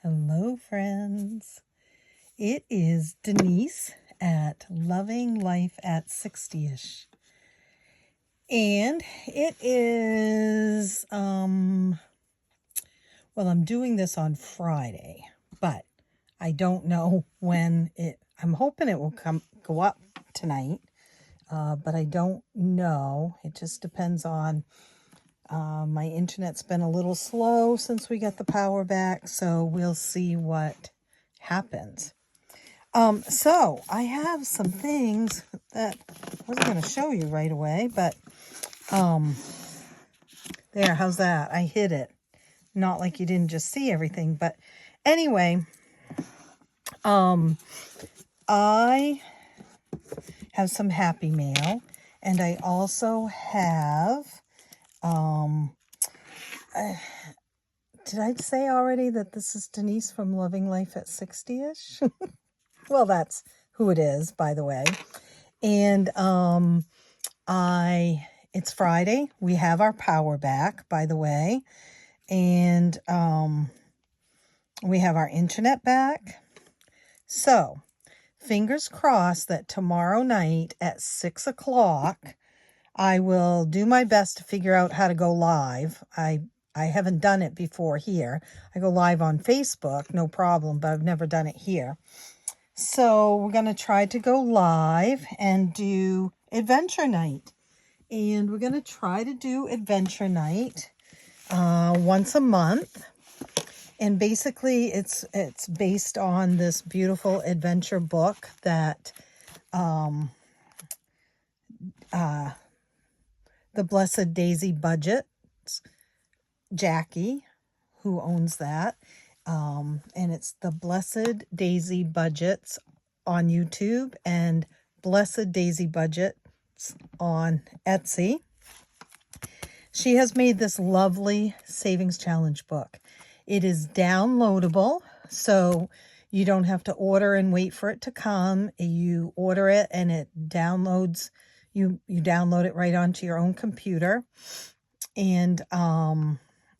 Hello, friends. It is Denise at Loving Life at 60ish. And it is, well, I'm doing this on Friday, but I don't know when I'm hoping it will go up tonight, but I don't know. It just depends on, my internet's been a little slow since we got the power back, so we'll see what happens. So I have some things that I wasn't going to show you right away, but, there, how's that? I hid it. Not like you didn't just see everything, but anyway, I have some happy mail, and I also have, did I say already that this is Denise from Loving Life at 60ish? Well, that's who it is, by the way. And, it's Friday. We have our power back, by the way. And, we have our internet back. So, fingers crossed that tomorrow night at 6 o'clock, I will do my best to figure out how to go live. I haven't done it before here. I go live on Facebook, no problem, but I've never done it here. So we're going to try to go live and do adventure night. And we're going to try to do adventure night once a month. And basically it's based on this beautiful adventure book that the Blessed Daisy Budgets, JaCie, who owns that. And it's the Blessed Daisy Budgets on YouTube and Blessed Daisy Budgets on Etsy. She has made this lovely savings challenge book. It is downloadable, so you don't have to order and wait for it to come. You order it and it downloads. You download it right onto your own computer. And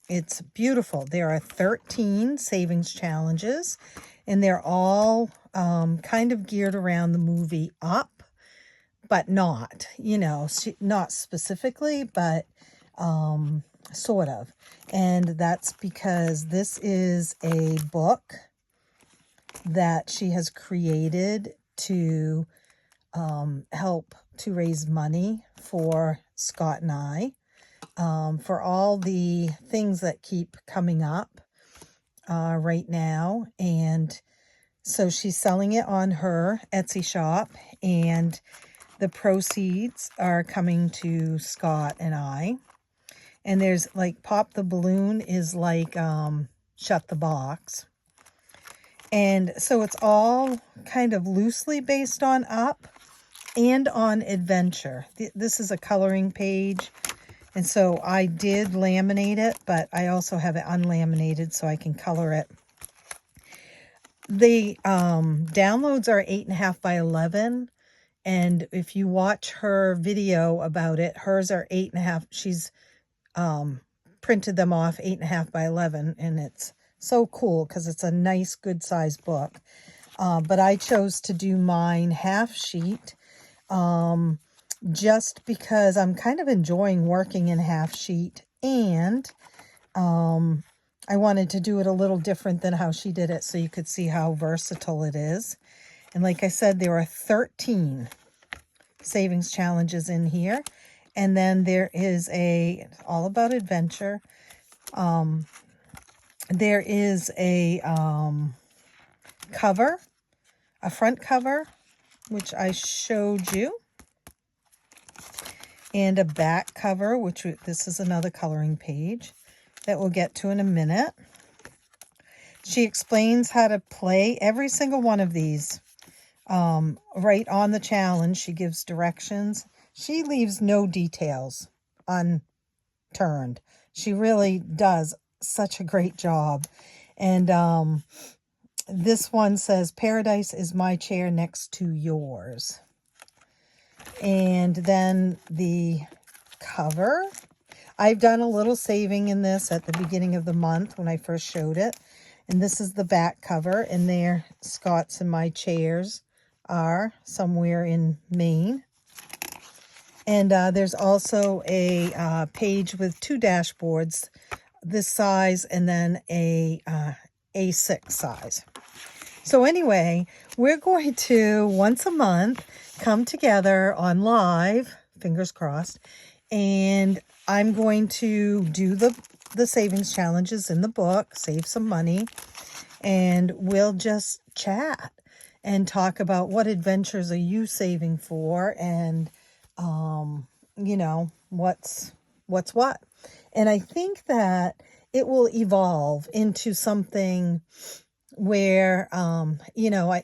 it's beautiful. There are 13 savings challenges, and they're all kind of geared around the movie Up, but not, not specifically, but sort of. And that's because this is a book that she has created to help to raise money for Scott and I. For all the things that keep coming up right now. And so she's selling it on her Etsy shop, and the proceeds are coming to Scott and I. And there's like Pop the Balloon is like Shut the Box. And so it's all kind of loosely based on Up and on adventure. This is a coloring page. And so I did laminate it, but I also have it unlaminated so I can color it. The downloads are 8.5 by 11. And if you watch her video about it, hers are 8.5. She's printed them off 8.5 by 11. And it's so cool because it's a nice, good size book. But I chose to do mine half sheet. Just because I'm kind of enjoying working in half sheet, and I wanted to do it a little different than how she did it so you could see how versatile it is. And like I said, there are 13 savings challenges in here. And then there is all about adventure. There is a cover, a front cover, which I showed you. And a back cover, which this is another coloring page that we'll get to in a minute. She explains how to play every single one of these right on the challenge. She gives directions. She leaves no details unturned. She really does such a great job. And this one says, "Paradise is my chair next to yours." And then the cover, I've done a little saving in this at the beginning of the month when I first showed it. And this is the back cover, and there Scott's and my chairs are somewhere in Maine. And there's also a page with 2 dashboards, this size and then a A6 size. So anyway, we're going to once a month come together on live, fingers crossed, and I'm going to do the savings challenges in the book, save some money, and we'll just chat and talk about what adventures are you saving for, and you know, what's what. And I think that it will evolve into something where you know,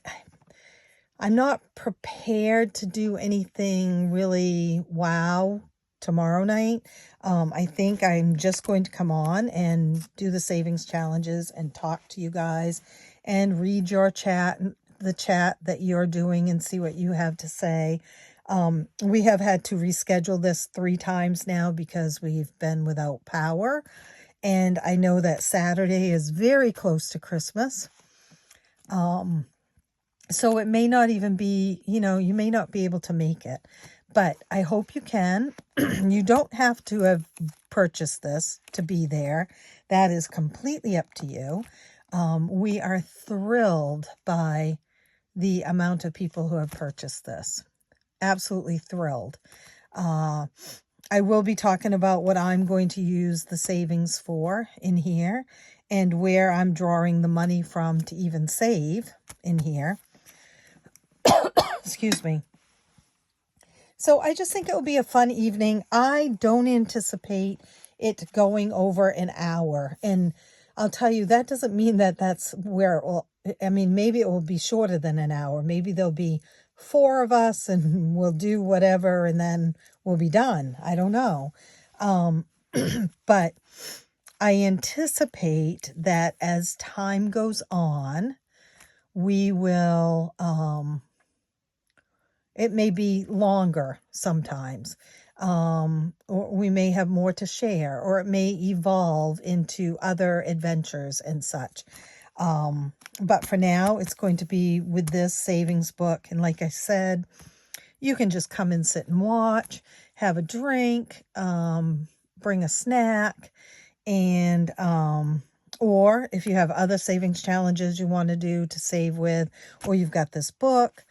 I'm not prepared to do anything really wow tomorrow night. I think I'm just going to come on and do the savings challenges and talk to you guys and read your chat, the chat that you're doing, and see what you have to say. We have had to reschedule this 3 times now because we've been without power. And I know that Saturday is very close to Christmas. So it may not even be, you know, you may not be able to make it, but I hope you can. You don't have to have purchased this to be there. That is completely up to you. We are thrilled by the amount of people who have purchased this. Absolutely thrilled. I will be talking about what I'm going to use the savings for in here and where I'm drawing the money from to even save in here. Excuse me. So I just think it will be a fun evening. I don't anticipate it going over an hour. And I'll tell you, that doesn't mean that that's where it will, I mean, maybe it will be shorter than an hour. Maybe there'll be 4 of us and we'll do whatever and then we'll be done. I don't know. But I anticipate that as time goes on, we will, it may be longer sometimes. Or we may have more to share, or it may evolve into other adventures and such. But for now, it's going to be with this savings book. And like I said, you can just come and sit and watch, have a drink, bring a snack, and or if you have other savings challenges you want to do to save with, or you've got this book,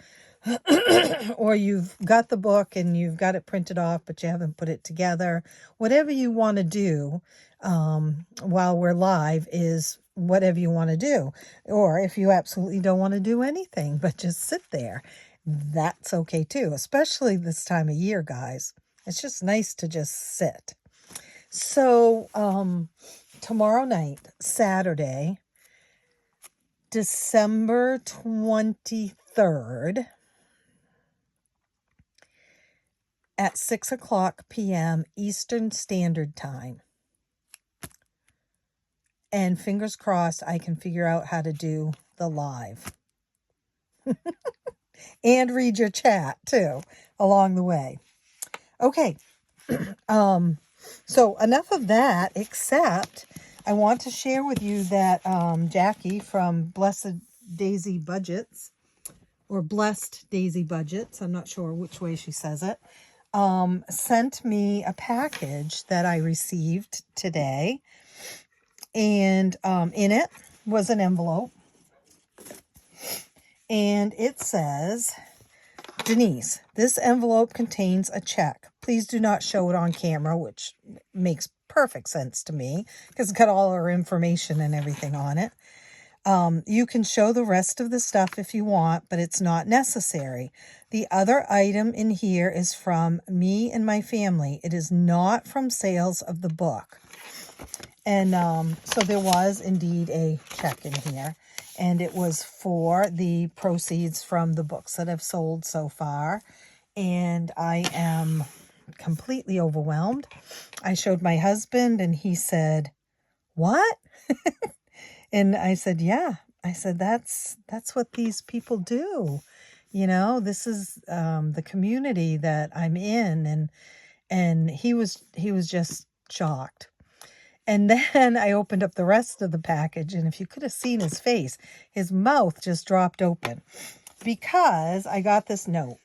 or you've got the book and you've got it printed off, but you haven't put it together. Whatever you want to do while we're live is whatever you want to do. Or if you absolutely don't want to do anything, but just sit there, that's okay too, especially this time of year, guys. It's just nice to just sit. So tomorrow night, Saturday, December 23rd, at 6:00 p.m. Eastern Standard Time. And fingers crossed I can figure out how to do the live. And read your chat too along the way. Okay. So enough of that, except I want to share with you that JaCie from Blessed Daisy Budgets, or Blessed Daisy Budgets, I'm not sure which way she says it, sent me a package that I received today. And in it was an envelope. And it says, Denise, this envelope contains a check. Please do not show it on camera, which makes perfect sense to me because it's got all our information and everything on it. You can show the rest of the stuff if you want, but it's not necessary. The other item in here is from me and my family. It is not from sales of the book. And so there was indeed a check in here, and it was for the proceeds from the books that I've sold so far. And I am completely overwhelmed. I showed my husband and he said, "What?" And I said, "Yeah." I said, that's what these people do. You know, this is the community that I'm in. And he was just shocked. And then I opened up the rest of the package, and if you could have seen his face, his mouth just dropped open because I got this note.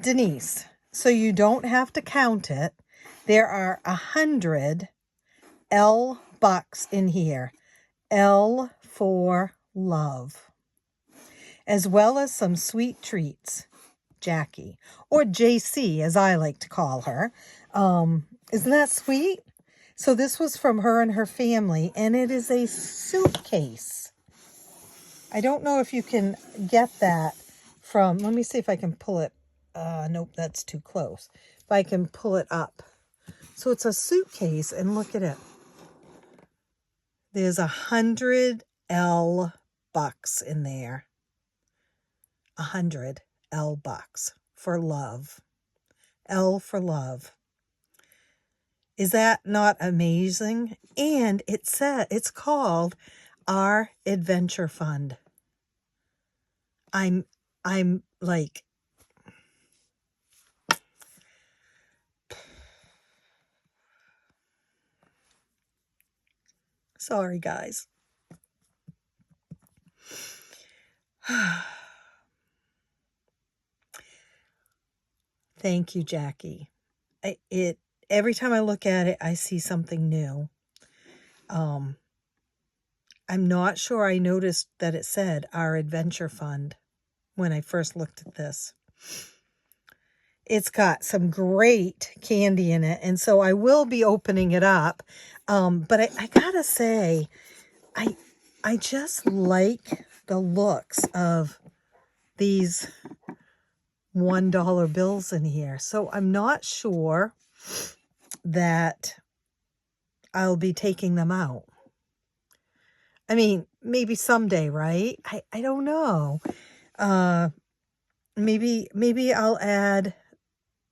Denise, so you don't have to count it. There are 100 L bucks in here. L for love. As well as some sweet treats. JaCie, or JaCie as I like to call her. Isn't that sweet? So this was from her and her family, and it is a suitcase. I don't know if you can get that from, let me see if I can pull it. Nope, that's too close. If I can pull it up. So it's a suitcase, and look at it. There's 100 L bucks in there. 100 L bucks for love. L for love. Is that not amazing? And it's called Our Adventure Fund. I'm like, sorry guys. Thank you, JaCie. Every time I look at it, I see something new. I'm not sure I noticed that it said Our Adventure Fund when I first looked at this. It's got some great candy in it, and so I will be opening it up. But I gotta say, I just like the looks of these $1 bills in here. So I'm not sure that I'll be taking them out. I mean, maybe someday, right? I don't know. Maybe I'll add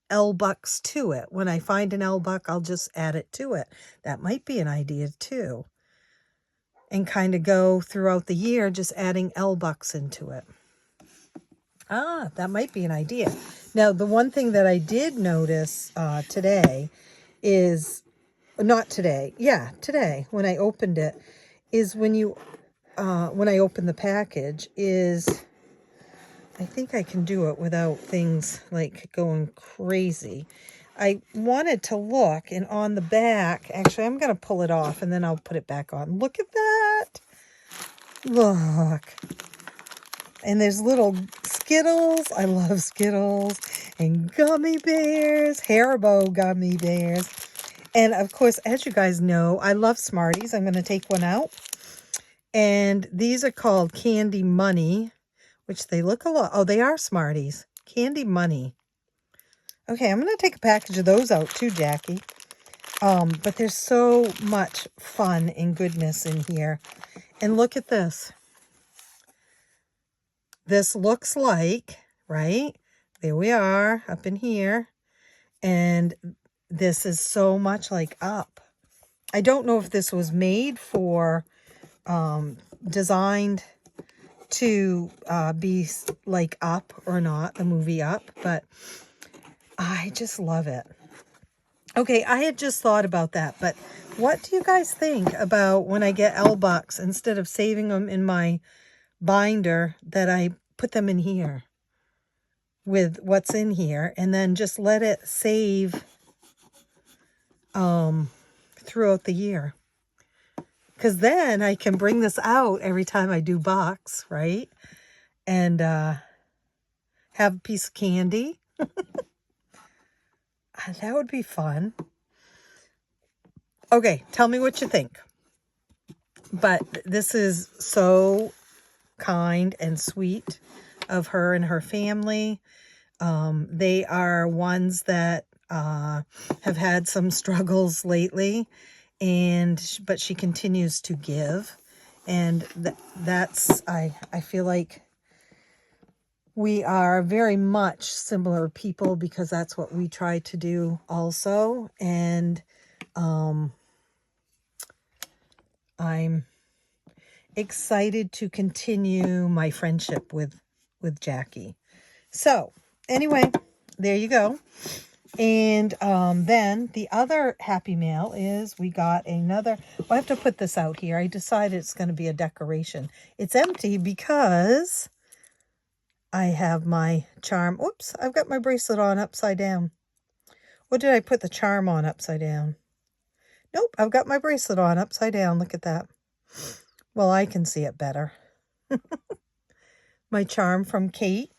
L bucks to it. When I find an L buck, I'll just add it to it. That might be an idea too. And kind of go throughout the year just adding L bucks into it. That might be an idea. Now, the one thing that I did notice today is, not today, yeah, today when I opened it, is when I open the package is, I think I can do it without things like going crazy. I wanted to look, and on the back, actually, I'm going to pull it off and then I'll put it back on. Look at that. Look. And there's little Skittles. I love Skittles. And gummy bears. Haribo gummy bears. And, of course, as you guys know, I love Smarties. I'm going to take one out. And these are called Candy Money, which they look a lot. Oh, they are Smarties. Candy Money. Okay, I'm going to take a package of those out too, JaCie. But there's so much fun and goodness in here. And look at this. This looks like, right? There we are up in here. And this is so much like Up. I don't know if this was made for, designed to be like Up or not, the movie Up, but I just love it. Okay, I had just thought about that, but what do you guys think about when I get L bucks, instead of saving them in my binder, that I put them in here with what's in here and then just let it save throughout the year? Because then I can bring this out every time I do box, right? And have a piece of candy. That would be fun. Okay, tell me what you think. But this is so kind and sweet of her and her family. They are ones that have had some struggles lately, but she continues to give. And that's, I feel like we are very much similar people, because that's what we try to do also. And I'm excited to continue my friendship with JaCie. So anyway, there you go. And then the other happy mail is we got another. Well, I have to put this out here. I decided it's going to be a decoration. It's empty because I have my charm. Oops, I've got my bracelet on upside down. What did I put the charm on upside down? Nope, I've got my bracelet on upside down. Look at that. Well, I can see it better. My charm from Kate.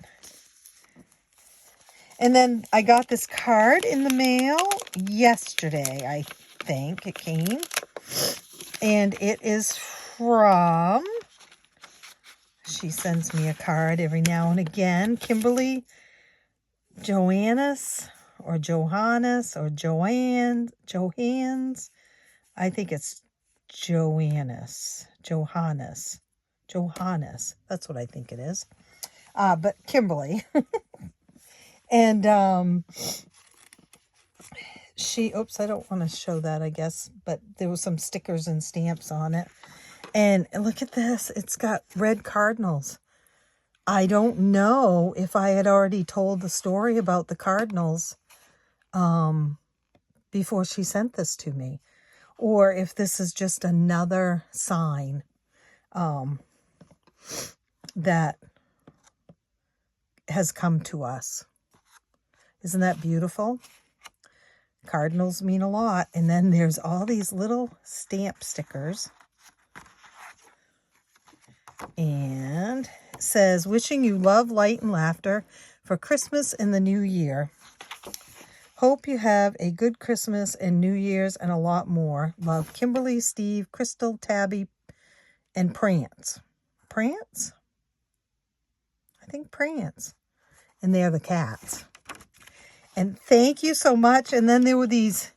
And then I got this card in the mail yesterday, I think it came. And it is from, she sends me a card every now and again, Kimberly Johannes or Johannes or Johannes. I think it's Johannes. That's what I think it is. But Kimberly. And she, oops, I don't want to show that, I guess, but there was some stickers and stamps on it. And look at this. It's got red cardinals. I don't know if I had already told the story about the cardinals before she sent this to me, or if this is just another sign that has come to us. Isn't that beautiful? Cardinals mean a lot. And then there's all these little stamp stickers. And it says, wishing you love, light, and laughter for Christmas and the new year. Hope you have a good Christmas and New Year's and a lot more. Love, Kimberly, Steve, Crystal, Tabby, and Prance. Prance? I think Prance. And they're the cats. And thank you so much. And then there were these,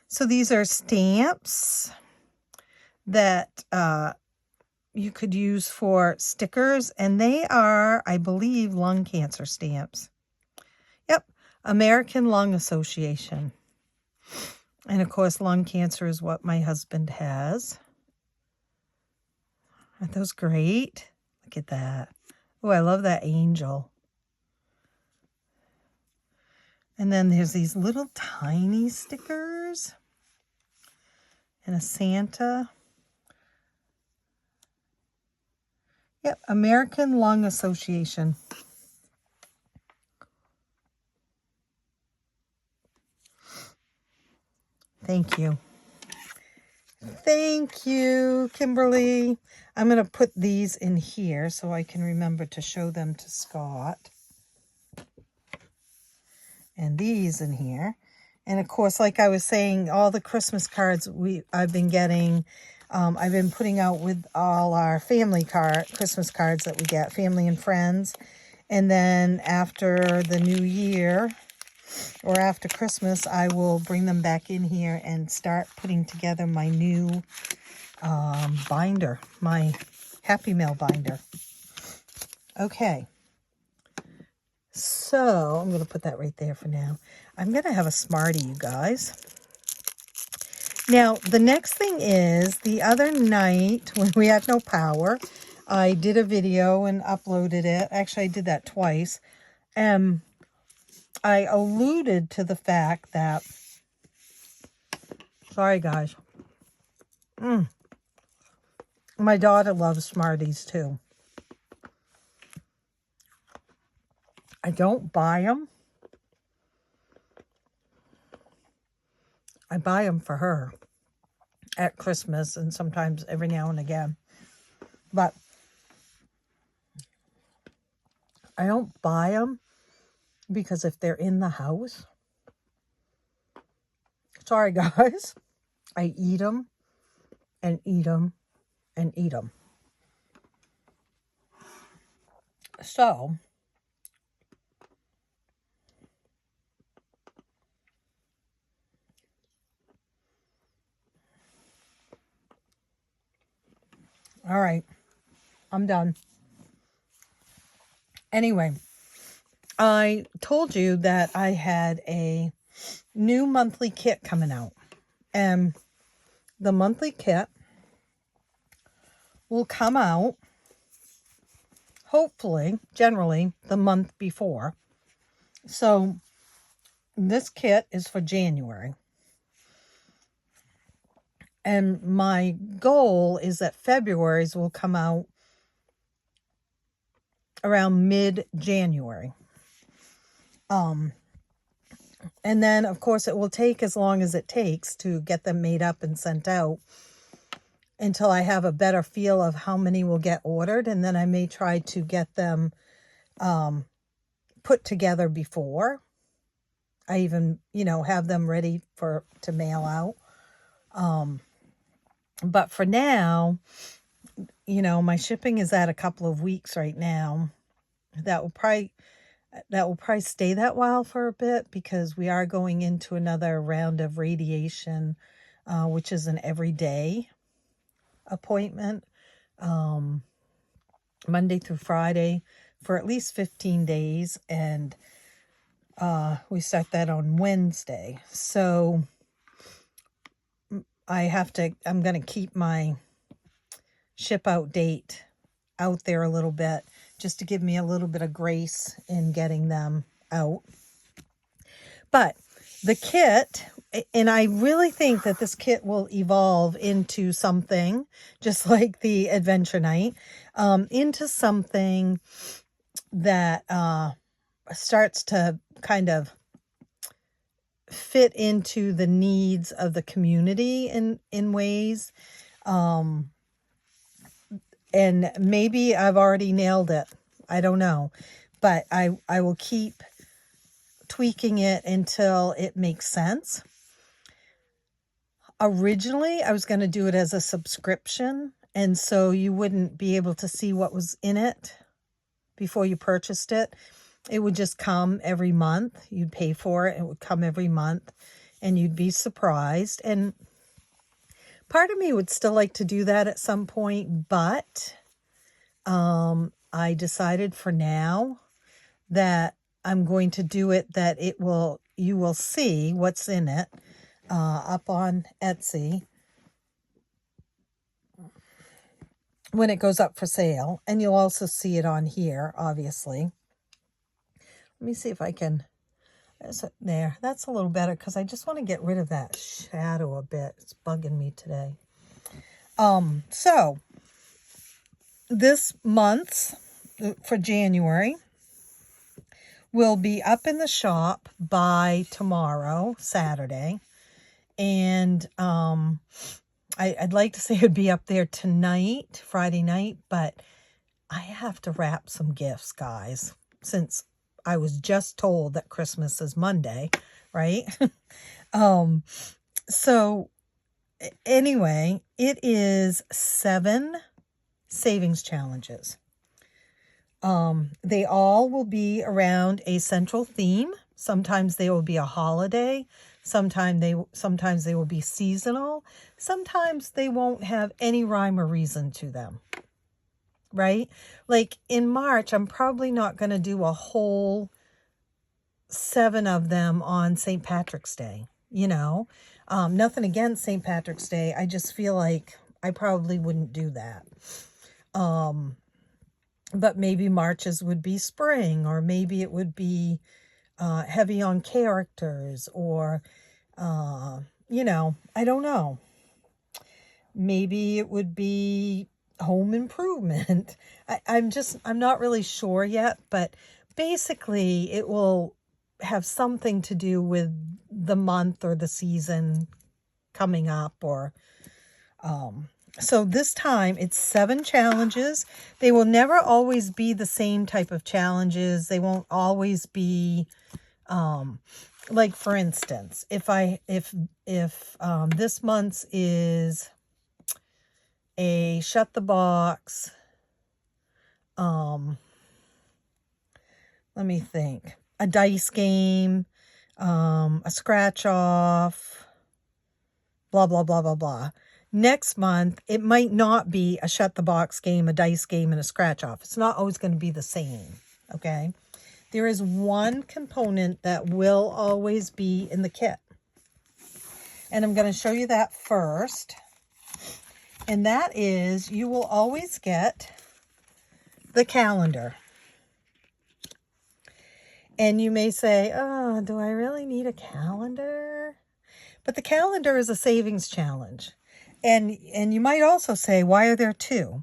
so these are stamps that you could use for stickers. And they are, I believe, lung cancer stamps. Yep, American Lung Association. And of course, lung cancer is what my husband has. Aren't those great? Look at that. Oh, I love that angel. And then there's these little tiny stickers and a Santa. Yep, American Lung Association. Thank you. Thank you, Kimberly. I'm going to put these in here so I can remember to show them to Scott. And these in here. And of course, like I was saying, all the Christmas cards I've been getting, I've been putting out with all our family Christmas cards that we get, family and friends. And then after the new year or after Christmas, I will bring them back in here and start putting together my new binder, my Happy Mail binder. Okay. So I'm going to put that right there for now. I'm going to have a Smartie, you guys. Now, the next thing is the other night when we had no power, I did a video and uploaded it. Actually, I did that twice. I alluded to the fact that, sorry guys, my daughter loves Smarties too. I don't buy them. I buy them for her at Christmas and sometimes every now and again. But I don't buy them because if they're in the house, sorry guys, I eat them and eat them and eat them. So all right, I'm done. Anyway, I told you that I had a new monthly kit coming out. And the monthly kit will come out, hopefully, generally, the month before. So this kit is for January. And my goal is that February's will come out around mid-January. And then, of course, it will take as long as it takes to get them made up and sent out until I have a better feel of how many will get ordered. And then I may try to get them put together before I even, have them ready to mail out. But for now, my shipping is at a couple of weeks right now. That will probably stay that while for a bit, because we are going into another round of radiation, which is an everyday appointment, Monday through Friday for at least 15 days. And we start that on Wednesday. So I'm going to keep my ship out date out there a little bit, just to give me a little bit of grace in getting them out. But the kit, and I really think that this kit will evolve into something just like the adventure night, into something that starts to kind of fit into the needs of the community in ways. And maybe I've already nailed it. I don't know. But I will keep tweaking it until it makes sense. Originally, I was going to do it as a subscription, and so you wouldn't be able to see what was in it before you purchased it. It would just come every month. You'd pay for it. It would come every month, and you'd be surprised. And part of me would still like to do that at some point, but I decided for now that I'm going to do it that you will see what's in it up on Etsy when it goes up for sale. And you'll also see it on here, obviously. Let me see if I can... There, that's a little better, because I just want to get rid of that shadow a bit. It's bugging me today. So this month's for January will be up in the shop by tomorrow, Saturday. And I'd like to say it'd be up there tonight, Friday night, but I have to wrap some gifts, guys, since I was just told that Christmas is Monday, right? So anyway, it is 7 savings challenges. They all will be around a central theme. Sometimes they will be a holiday. Sometimes they will be seasonal. Sometimes they won't have any rhyme or reason to them. Right? Like in March, I'm probably not going to do a whole 7 of them on St. Patrick's Day, Nothing against St. Patrick's Day. I just feel like I probably wouldn't do that. But maybe March's would be spring, or maybe it would be heavy on characters, or, I don't know. Maybe it would be home improvement. I'm not really sure yet, but basically it will have something to do with the month or the season coming up, or so this time it's 7 challenges. They will never always be the same type of challenges. They won't always be like, for instance, if this month's is a shut the box, let me think, a dice game, a scratch off, blah, blah, blah, blah, blah. Next month, it might not be a shut the box game, a dice game, and a scratch off. It's not always going to be the same, okay? There is one component that will always be in the kit. And I'm going to show you that first. And that is, you will always get the calendar. And you may say, oh, do I really need a calendar? But the calendar is a savings challenge. And you might also say, why are there two?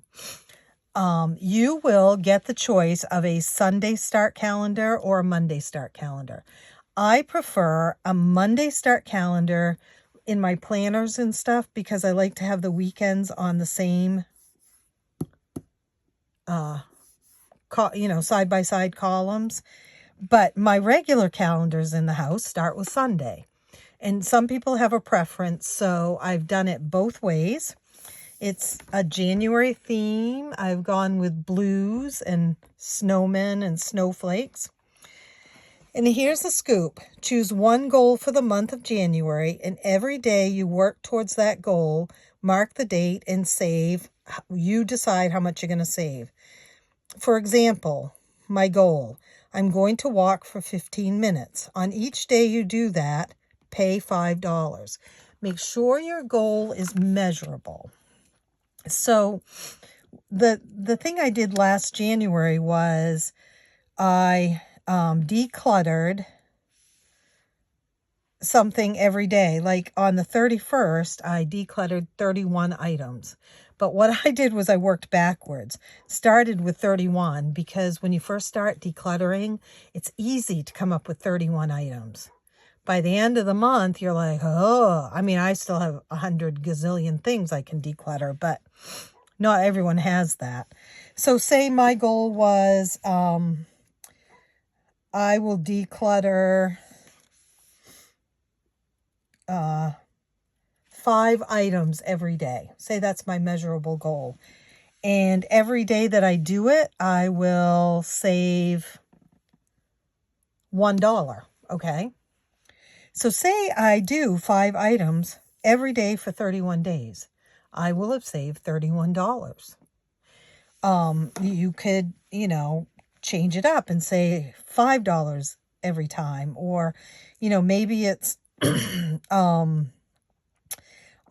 You will get the choice of a Sunday start calendar or a Monday start calendar. I prefer a Monday start calendar in my planners and stuff because I like to have the weekends on the same, side-by-side columns. But my regular calendars in the house start with Sunday. And some people have a preference, so I've done it both ways. It's a January theme. I've gone with blues and snowmen and snowflakes. And here's the scoop. Choose one goal for the month of January, and every day you work towards that goal, mark the date, and save. You decide how much you're going to save. For example, my goal, I'm going to walk for 15 minutes. On each day you do that, pay $5. Make sure your goal is measurable. So the thing I did last January was I decluttered something every day. Like on the 31st, I decluttered 31 items. But what I did was I worked backwards. Started with 31 because when you first start decluttering, it's easy to come up with 31 items. By the end of the month, you're like, oh, I mean, I still have 100 gazillion things I can declutter, but not everyone has that. So say my goal was I will declutter 5 items every day. Say that's my measurable goal. And every day that I do it, I will save $1, okay? So say I do 5 items every day for 31 days. I will have saved $31. You could, change it up and say $5 every time. Or, maybe it's,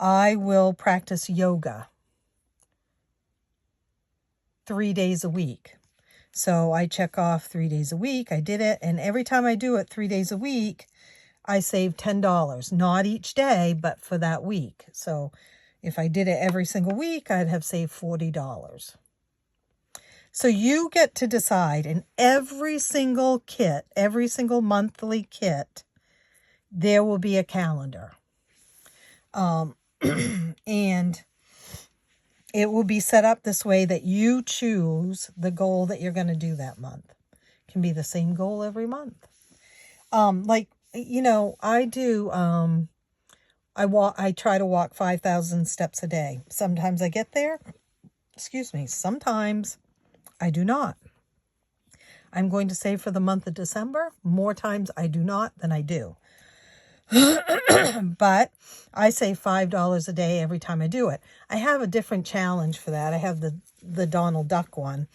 I will practice yoga 3 days a week. So I check off 3 days a week. I did it. And every time I do it 3 days a week, I save $10, not each day, but for that week. So if I did it every single week, I'd have saved $40. So you get to decide in every single kit, every single monthly kit, there will be a calendar. And it will be set up this way that you choose the goal that you're going to do that month. It can be the same goal every month. I do, I try to walk 5,000 steps a day. Sometimes I get there. Sometimes I do not. I'm going to say for the month of December, more times I do not than I do. But I save $5 a day every time I do it. I have a different challenge for that. I have the Donald Duck one.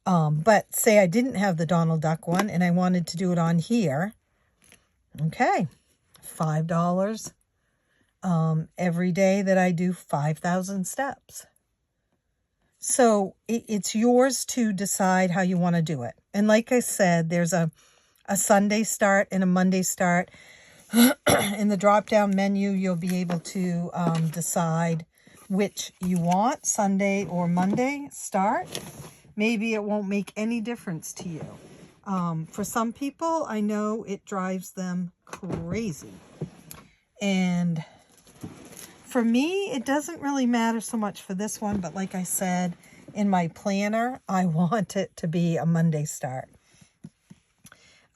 But say I didn't have the Donald Duck one and I wanted to do it on here. Okay, $5 every day that I do 5,000 steps. So it's yours to decide how you want to do it. And like I said, there's a Sunday start and a Monday start. In the drop-down menu, you'll be able to decide which you want, Sunday or Monday start. Maybe it won't make any difference to you. For some people, I know it drives them crazy. And for me, it doesn't really matter so much for this one, but like I said, in my planner, I want it to be a Monday start.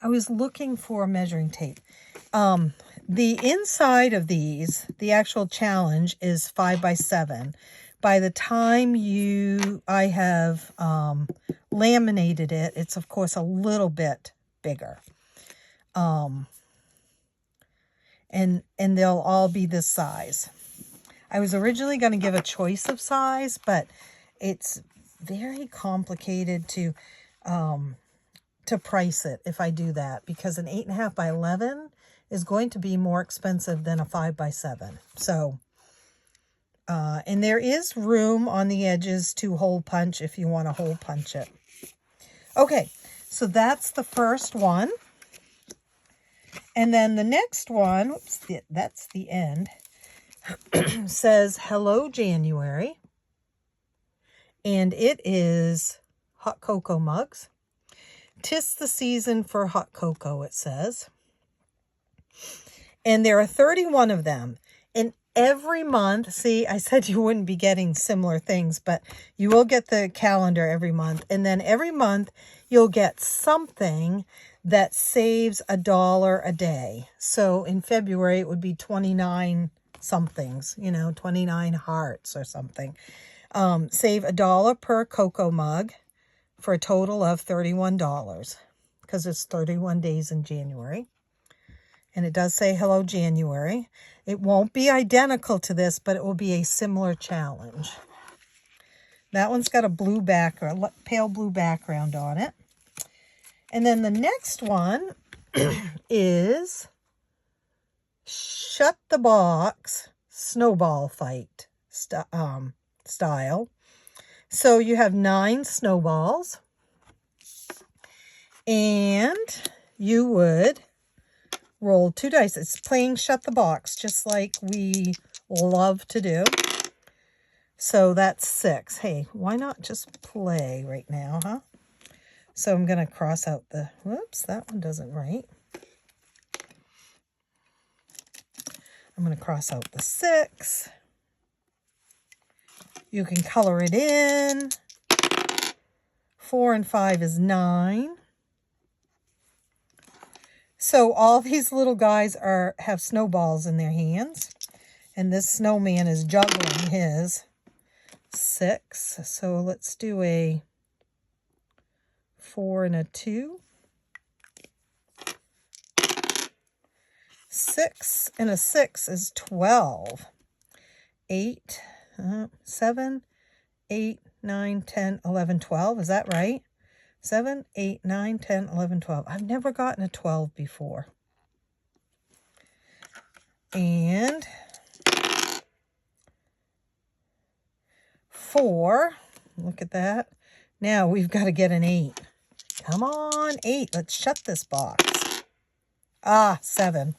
I was looking for measuring tape. The inside of these, the actual challenge is 5x7. By the time I have laminated it, it's of course a little bit bigger. And they'll all be this size. I was originally going to give a choice of size, but it's very complicated to price it if I do that, because an 8.5 by 11 is going to be more expensive than a 5x7. So, and there is room on the edges to hole punch if you want to hole punch it. Okay, so that's the first one. And then the next one, whoops, that's the end, says Hello January. And it is hot cocoa mugs. 'Tis the season for hot cocoa, it says. And there are 31 of them. And every month, see, I said you wouldn't be getting similar things, but you will get the calendar every month. And then every month, you'll get something that saves $1 a day. So in February, it would be 29 somethings, 29 hearts or something. Save $1 per cocoa mug for a total of $31 because it's 31 days in January. And it does say Hello January. It won't be identical to this, but it will be a similar challenge. That one's got a blue background, pale blue background on it. And then the next one is Shut the Box Snowball Fight style. So you have 9 snowballs. And you would roll 2 dice. It's playing Shut the Box, just like we love to do. So that's 6. Hey, why not just play right now, huh? So I'm going to cross out the, whoops, that one doesn't write. I'm going to cross out the 6. You can color it in. 4 and 5 is 9. So all these little guys have snowballs in their hands. And this snowman is juggling his 6. So let's do a 4 and a 2. 6 and a 6 is 12. 8, 7, 8, 9, 10, 11, 12. Is that right? 7, 8, 9, 10, 11, 12. I've never gotten a 12 before. And 4. Look at that. Now we've got to get an 8. Come on, 8. Let's shut this box. 7.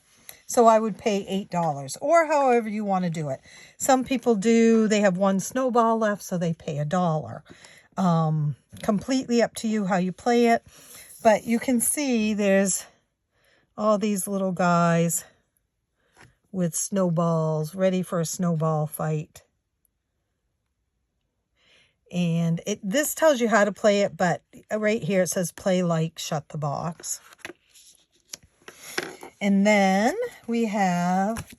So I would pay $8 or however you want to do it. Some people they have 1 snowball left, so they pay $1. Completely up to you how you play it. But you can see there's all these little guys with snowballs ready for a snowball fight. And this tells you how to play it, but right here it says play like Shut the Box. And then we have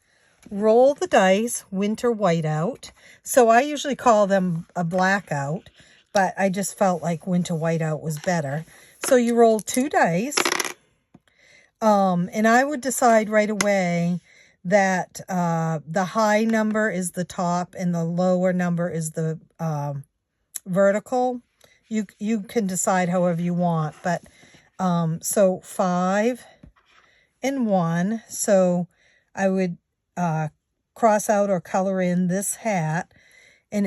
Roll the Dice Winter Whiteout. So I usually call them a blackout, but I just felt like Winter Whiteout was better. So you roll 2 dice. And I would decide right away that the high number is the top and the lower number is the vertical. You can decide however you want, but so 5 and 1. So I would cross out or color in this hat, and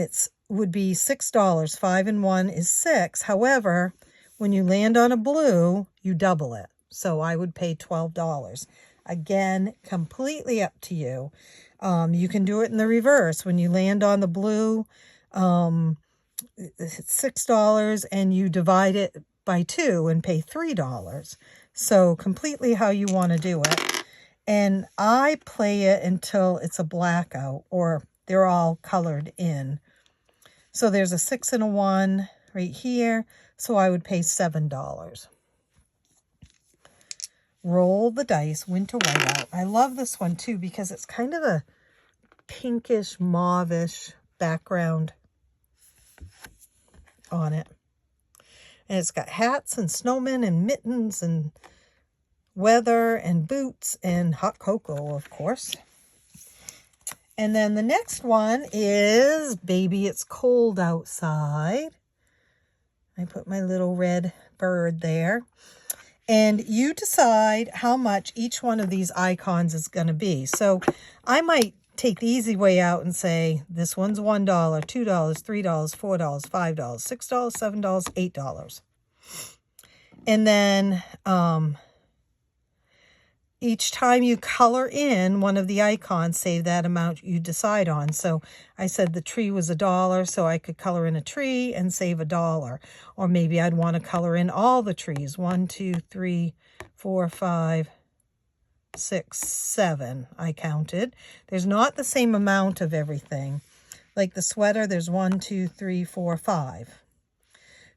would be $6. 5 and 1 is 6. However, when you land on a blue, you double it. So I would pay $12. Again, completely up to you. You can do it in the reverse. When you land on the blue, it's $6 and you divide it by 2 and pay $3. So completely how you want to do it. And I play it until it's a blackout or they're all colored in. So there's a 6 and a 1 right here. So I would pay $7. Roll the Dice Winter Whiteout. I love this one too because it's kind of a pinkish, mauvish background on it. And it's got hats and snowmen and mittens and weather and boots and hot cocoa, of course. And then the next one is Baby It's Cold Outside. I put my little red bird there. And you decide how much each one of these icons is going to be. So I might take the easy way out and say this one's $1, $2, $3, $4, $5, $6, $7, $8. And then each time you color in one of the icons, save that amount you decide on. So I said the tree was $1, so I could color in a tree and save $1. Or maybe I'd want to color in all the trees. 1, 2, 3, 4, 5, 6, 7, I counted. There's not the same amount of everything. Like the sweater, there's 1, 2, 3, 4, 5.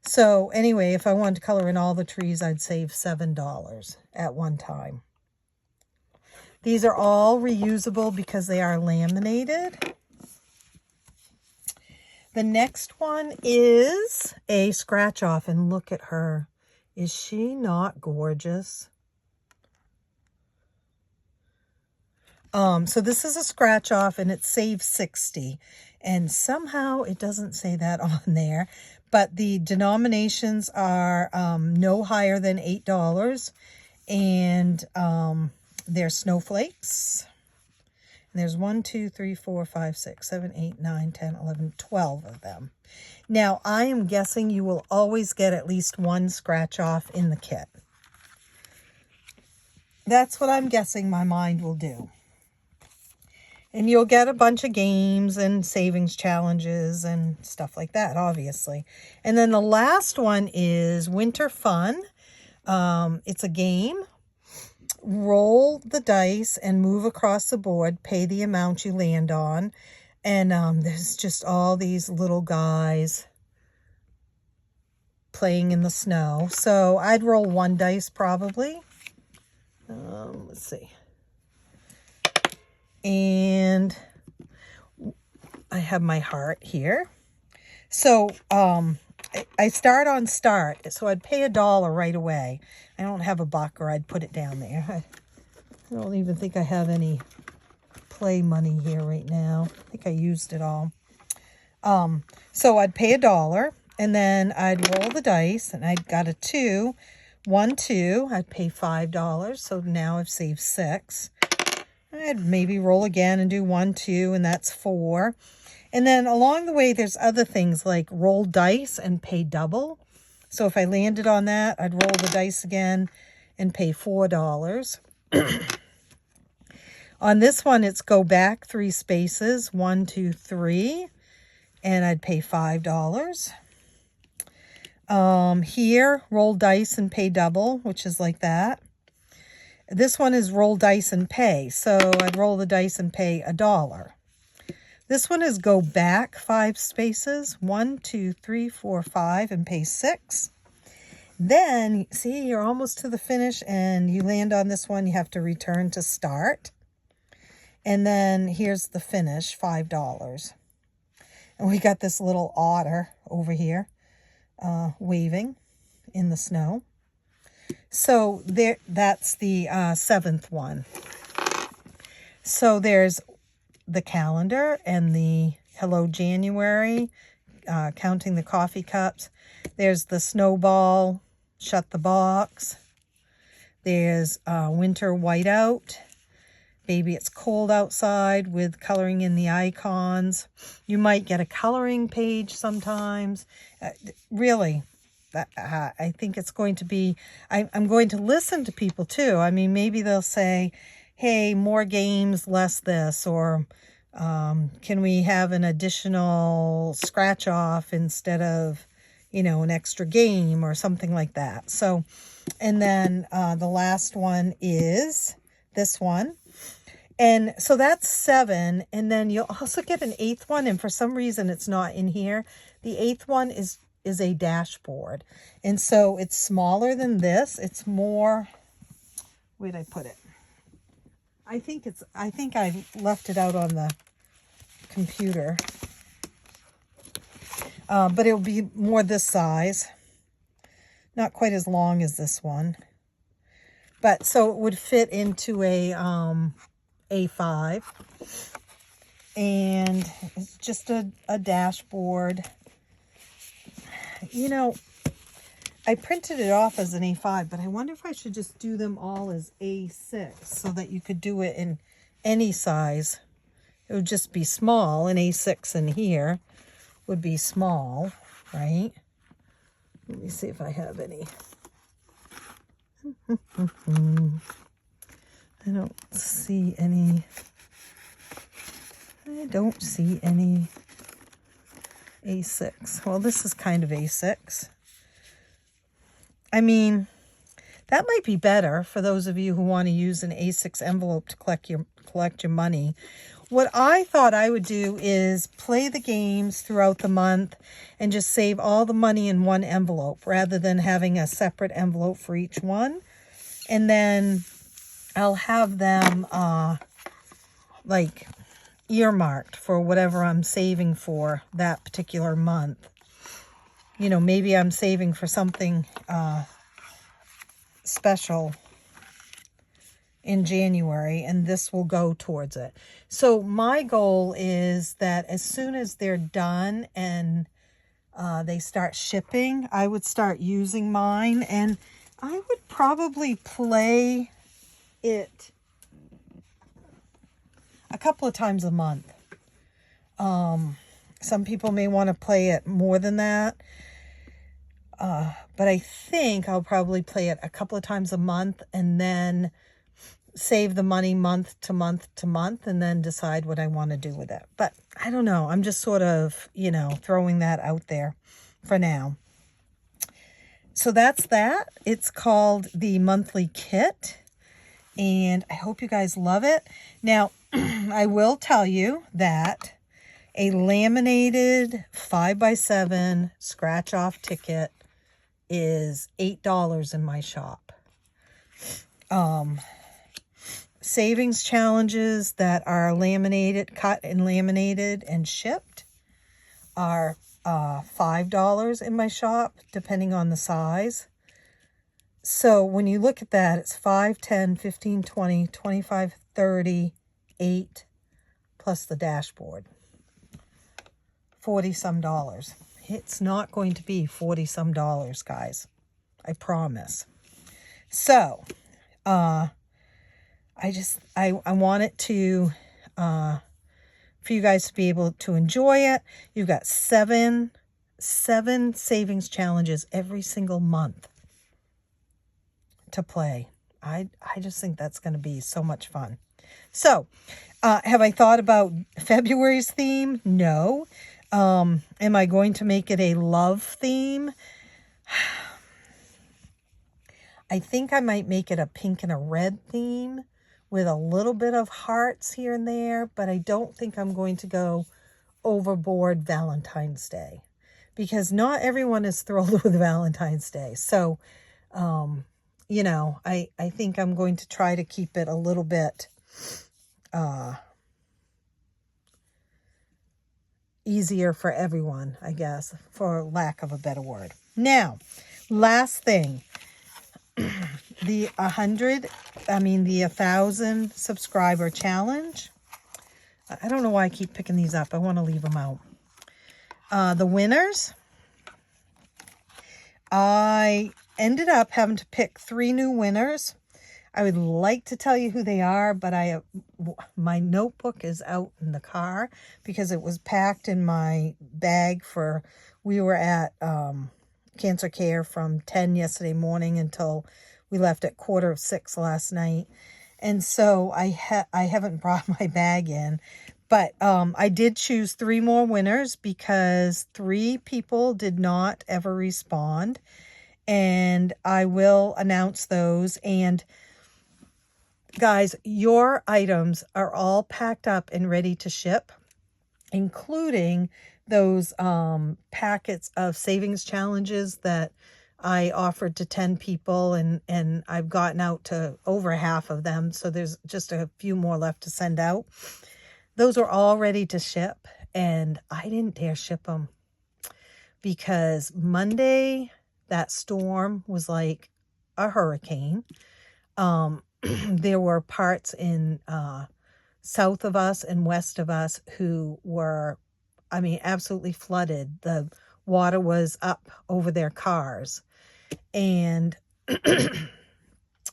So anyway, if I wanted to color in all the trees, I'd save $7 at one time. These are all reusable because they are laminated. The next one is a scratch off, and look at her. Is she not gorgeous? So this is a scratch off, and it saves 60, and somehow it doesn't say that on there, but the denominations are no higher than $8, and they're snowflakes. And there's 1, 2, 3, 4, 5, 6, 7, 8, 9, 10, 11, 12 of them. Now, I am guessing you will always get at least one scratch off in the kit. That's what I'm guessing my mind will do. And you'll get a bunch of games and savings challenges and stuff like that, obviously. And then the last one is Winter Fun. It's a game. Roll the dice and move across the board. Pay the amount you land on. And there's just all these little guys playing in the snow. So I'd roll 1 dice probably. Let's see. And I have my heart here. So I start on start. So I'd pay $1 right away. I don't have a buck, or I'd put it down there. I don't even think I have any play money here right now. I think I used it all. So I'd pay $1, and then I'd roll the dice, and I'd got a 2, 1, 2. I'd pay $5. So now I've saved 6. I'd maybe roll again and do 1, 2, and that's 4. And then along the way, there's other things like roll dice and pay double. So if I landed on that, I'd roll the dice again and pay $4. On this one, it's go back 3 spaces, 1, 2, 3, and I'd pay $5. Here, roll dice and pay double, which is like that. This one is roll dice and pay. So I'd roll the dice and pay $1. This one is go back 5 spaces, 1, 2, 3, 4, 5, and pay 6. Then, see, you're almost to the finish, and you land on this one. You have to return to start. And then here's the finish, $5. And we got this little otter over here waving in the snow. So there, that's the 7th one. So there's the calendar and the Hello January, counting the coffee cups. There's the snowball, shut the box. There's winter whiteout. Baby, it's cold outside, with coloring in the icons. You might get a coloring page sometimes. Really, I think it's going to be, I'm going to listen to people too. I mean, maybe they'll say, hey, more games, less this, or can we have an additional scratch off instead of, you know, an extra game or something like that. So, and then the last one is this one. And so that's 7. And then you'll also get an 8th one. And for some reason, it's not in here. The 8th one is a dashboard. And so it's smaller than this. It's more, where'd I put it? I think I left it out on the computer. But it'll be more this size. Not quite as long as this one. But so it would fit into a A5. And it's just a dashboard. You know, I printed it off as an A5, but I wonder if I should just do them all as A6 so that you could do it in any size. It would just be small. An A6 in here would be small, right? Let me see if I have any. I don't see any A6. Well, this is kind of A6. I mean, that might be better for those of you who want to use an A6 envelope to collect your money. What I thought I would do is play the games throughout the month and just save all the money in one envelope rather than having a separate envelope for each one. And then I'll have them like earmarked for whatever I'm saving for that particular month. You know, maybe I'm saving for something special in January, and this will go towards it. So my goal is that as soon as they're done and they start shipping, I would start using mine, and I would probably play it a couple of times a month. Some people may want to play it more than that. But I think I'll probably play it a couple of times a month and then save the money month to month to month and then decide what I want to do with it. But I don't know. I'm just sort of, you know, throwing that out there for now. So that's that. It's called the monthly kit, and I hope you guys love it. Now, I will tell you that a laminated 5x7 scratch-off ticket is $8 in my shop. Savings challenges that are laminated, cut and laminated and shipped are $5 in my shop, depending on the size. So when you look at that, it's 5, 10, 15, 20, 25, 30, 8, plus the dashboard. 40-some dollars. It's not going to be 40-some dollars, guys. I promise. So, I want it to, for you guys to be able to enjoy it. You've got seven savings challenges every single month to play. I just think that's going to be so much fun. So, have I thought about February's theme? No. Am I going to make it a love theme? I think I might make it a pink and a red theme with a little bit of hearts here and there, but I don't think I'm going to go overboard Valentine's Day because not everyone is thrilled with Valentine's Day. So, you know, I think I'm going to try to keep it a little bit easier for everyone, I guess, for lack of a better word. Now, last thing, the 1,000 subscriber challenge. I don't know why I keep picking these up. I want to leave them out. The winners, I ended up having to pick 3 new winners. I would like to tell you who they are, but my notebook is out in the car because it was packed in my bag we were at Cancer Care from 10 yesterday morning until we left at 5:45 last night. And so I haven't brought my bag in, but I did choose 3 more winners because 3 people did not ever respond, and I will announce those. And guys, your items are all packed up and ready to ship, including those packets of savings challenges that I offered to 10 people, and I've gotten out to over half of them. So there's just a few more left to send out. Those are all ready to ship, and I didn't dare ship them because Monday, that storm was like a hurricane. There were parts in south of us and west of us who were, absolutely flooded. The water was up over their cars, and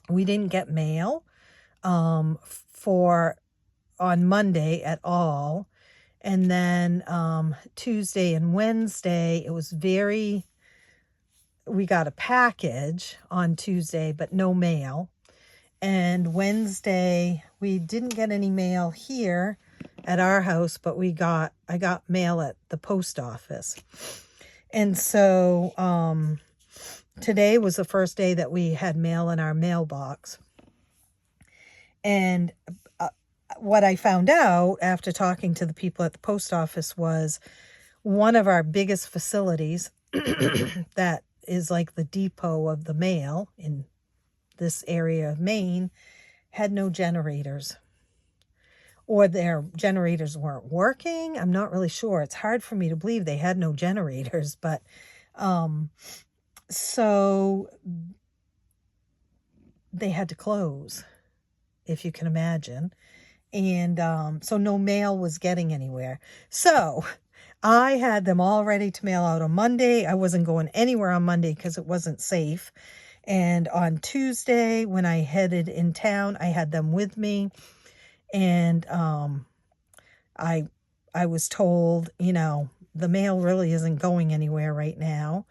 we didn't get mail on Monday at all. And then Tuesday and Wednesday, we got a package on Tuesday, but no mail. And Wednesday, we didn't get any mail here at our house, but I got mail at the post office. And so today was the first day that we had mail in our mailbox. And what I found out after talking to the people at the post office was one of our biggest facilities that is like the depot of the mail in this area of Maine had no generators, or their generators weren't working. I'm not really sure. It's hard for me to believe they had no generators, but so they had to close, if you can imagine. And so no mail was getting anywhere. So I had them all ready to mail out on Monday. I wasn't going anywhere on Monday because it wasn't safe. And on Tuesday, when I headed in town, I had them with me. And I was told, the mail really isn't going anywhere right now.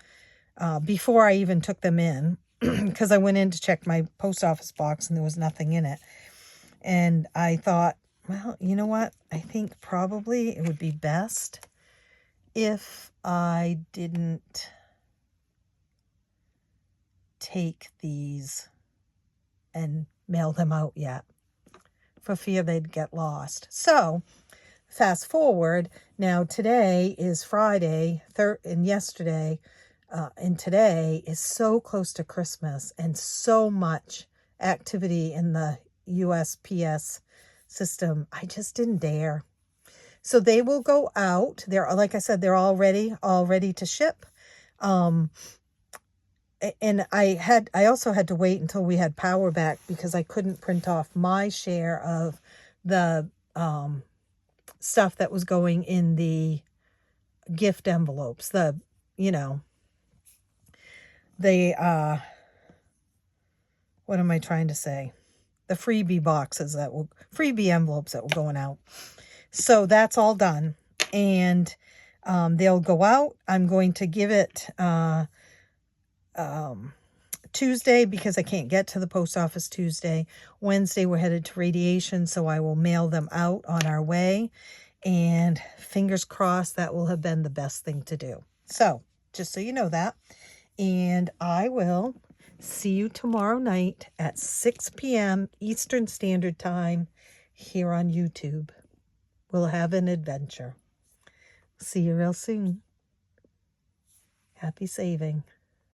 Before I even took them in, because I went in to check my post office box and there was nothing in it. And I thought, well, you know what? I think probably it would be best if I didn't take these and mail them out yet, for fear they'd get lost. So fast forward, now today is Friday, and yesterday and today is so close to Christmas, and so much activity in the USPS system. I just didn't dare. So they will go out. They're, like I said, they're all ready to ship. And I also had to wait until we had power back because I couldn't print off my share of the stuff that was going in the gift envelopes. What am I trying to say? The freebie freebie envelopes that were going out. So that's all done. And they'll go out. I'm going to give it Tuesday because I can't get to the post office Tuesday. Wednesday we're headed to radiation, so I will mail them out on our way. And fingers crossed that will have been the best thing to do. So just so you know that. And I will see you tomorrow night at 6 p.m. Eastern Standard Time here on YouTube. We'll have an adventure. See you real soon. Happy saving.